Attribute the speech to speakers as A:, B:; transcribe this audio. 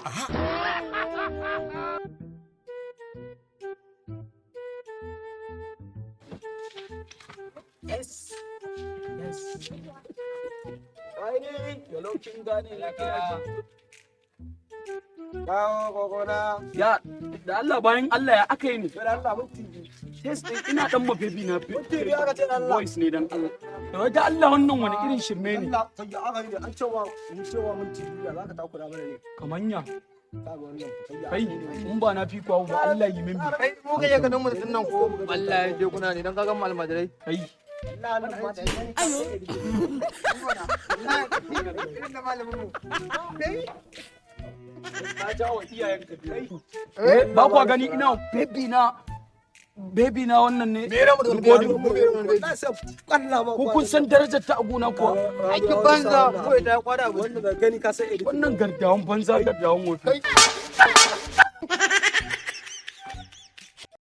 A: Yes. Ai, yalo kin gane lafiya. Kawo gogona. Ya, da Allah bayan Allah ya aka yi ni. Da Allah mun TV. Test din ina dan ma baby na. TV aka ce Allah. Voice ne dan Allah. Da Allah wannan wani irin shirme ne. Allah, sai aka yi an cewa mun TV ya zaka takura mana ne. Kamanya. Kai, mun ba na fi kwawo ba Allah yi min bi.
B: Kai mu ga ganin mu da nan ko Allah ya je kuna ne dan kaga mu almajirai.
A: Kai. Ba kwa gani ina baby na wannan ne ko kun san darajar ta aguna kuwa
B: Aiki banza ko ita kwada
A: wannan gardawan banza gardawan wofi